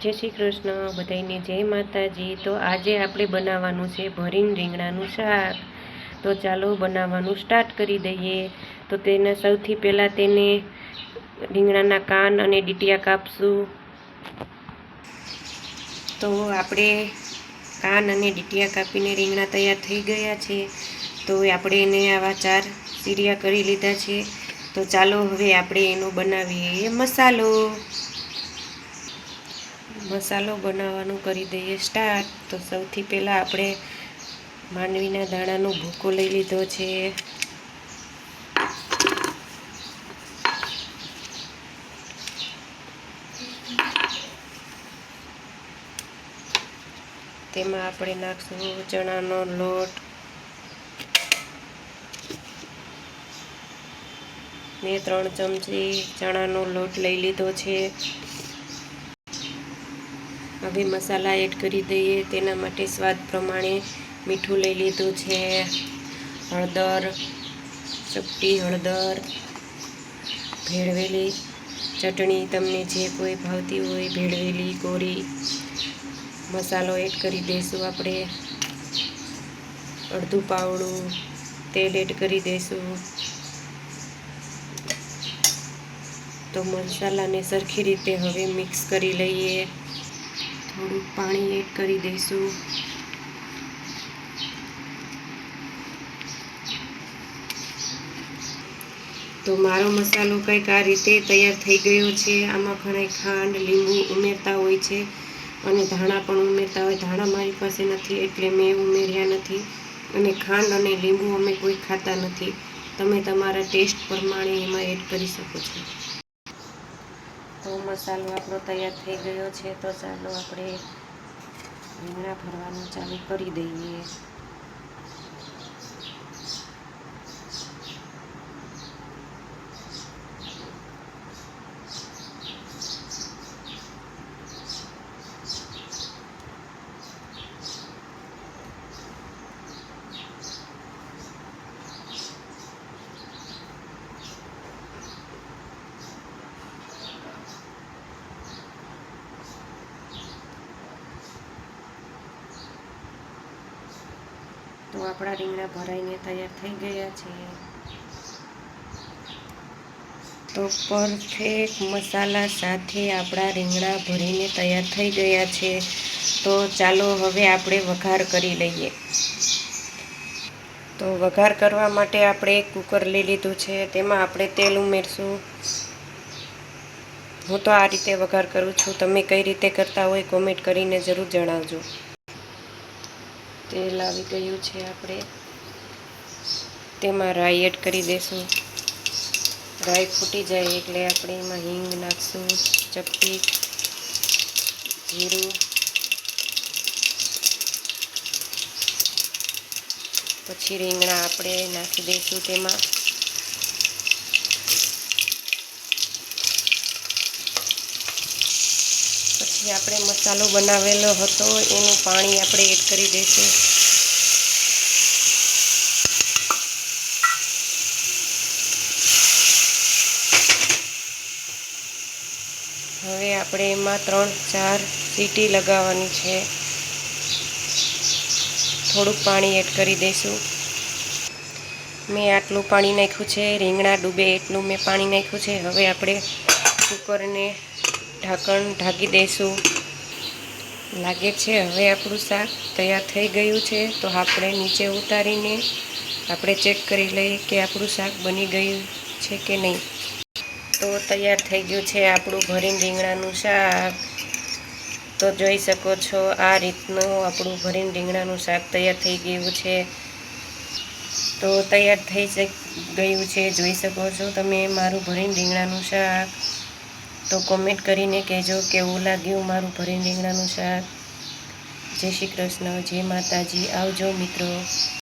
જય શ્રી કૃષ્ણ, બધાને જય માતાજી। તો આજે આપણે બનાવવાનું છે ભરીને રીંગણાનું શાક। તો ચાલો બનાવવાનું સ્ટાર્ટ કરી દઈએ। તો તેને સૌથી પહેલાં તેને રીંગણાના કાન અને ડીટિયા કાપશું। તો આપણે કાન અને ડીટિયા કાપીને રીંગણા તૈયાર થઈ ગયા છે। તો આપણે એને આવા 4 ચીરિયા કરી લીધા છે। તો ચાલો હવે આપણે એનો બનાવીએ મસાલો બનાવવાનું કરી દઈએ સ્ટાર્ટ। તો સૌથી પહેલાં આપણે માંડવીના દાણાનો ભૂકો લઈ લીધો છે। તેમાં આપણે નાખશું ચણાનો લોટ। મેં 3 ચમચી ચણાનો લોટ લઈ લીધો છે। હવે મસાલા એડ કરી દઈએ। તેના માટે સ્વાદ પ્રમાણે મીઠું લઈ લીધું છે, હળદર, ચપટી હળદર, ભેળવેલી ચટણી તમને જે કોઈ ભાવતી હોય ભેળવેલી કોરી મસાલો એડ કરી દઈશું। આપણે અડધું પાવડું તેલ એડ કરી દઈશું। તો મસાલાને સરખી રીતે હવે મિક્સ કરી લઈએ। થોડુંક પાણી એડ કરી દઈશું। તો મારો મસાલો કંઈક આ રીતે તૈયાર થઈ ગયો છે। આમાં ઘણા ખાંડ લીંબુ ઉમેરતા હોય છે અને ધાણા પણ ઉમેરતા હોય। ધાણા મારી પાસે નથી એટલે મેં ઉમેર્યા નથી, અને ખાંડ અને લીંબુ અમે કોઈ ખાતા નથી। તમે તમારા ટેસ્ટ પ્રમાણે એમાં એડ કરી શકો છો। તો મસાલો આપણો તૈયાર થઈ ગયો છે। તો ચાલો આપણે રીંગણા ભરવાનું ચાલુ કરી દઈએ। તો આપણા રીંગણા ભરાઈને તૈયાર થઈ ગયા છે। તો પરફેક્ટ મસાલા સાથે આપણા રીંગણા ભરીને તૈયાર થઈ ગયા છે। તો ચાલો હવે આપણે વઘાર કરી લઈએ। તો વઘાર કરવા માટે આપણે એક કુકર લઈ લીધું છે। તેમાં આપણે તેલ ઉમેરશું। હું તો આ રીતે વઘાર કરું છું, તમે કઈ રીતે કરતા હોય કોમેન્ટ કરીને જરૂર જણાવજો। તેલ આવી ગયું છે। આપણે તેમાં રાઈ એડ કરી દઈશું। રાઈ ફૂટી જાય એટલે આપણે એમાં હિંગ નાખશું, ચપટી, જીરું, પછી રીંગણા આપણે નાખી દઈશું તેમાં। પછી આપણે મસાલો બનાવેલો હતો એનું પાણી આપણે એડ કરી દઈશું। હવે આપણે એમાં 3-4 સીટી લગાવવાની છે। થોડુંક પાણી એડ કરી દઈશું। મેં આટલું પાણી નાખ્યું છે, રીંગણા ડૂબે એટલું મેં પાણી નાખ્યું છે। હવે આપણે કુકરને ઢાંકણ ઢાંકી દઈશું। લાગે છે હવે આપણું શાક તૈયાર થઈ ગયું છે। તો આપણે નીચે ઉતારીને આપણે ચેક કરી લઈએ કે આપણું શાક બની ગયું છે કે નહીં। તો તૈયાર થઈ ગયું છે આપણું ભરીને રીંગણાનું શાક। તો જોઈ શકો છો આ રીતનું આપણું ભરીને રીંગણાનું શાક તૈયાર થઈ ગયું છે। તો તૈયાર થઈ ગયું છે, જોઈ શકો છો તમે મારું ભરીને રીંગણાનું શાક। તો કોમેન્ટ કરીને કહેજો કેવું લાગ્યું મારું ભરીને રીંગણાનું શાક। જય શ્રી કૃષ્ણ, જય માતાજી, આવજો મિત્રો।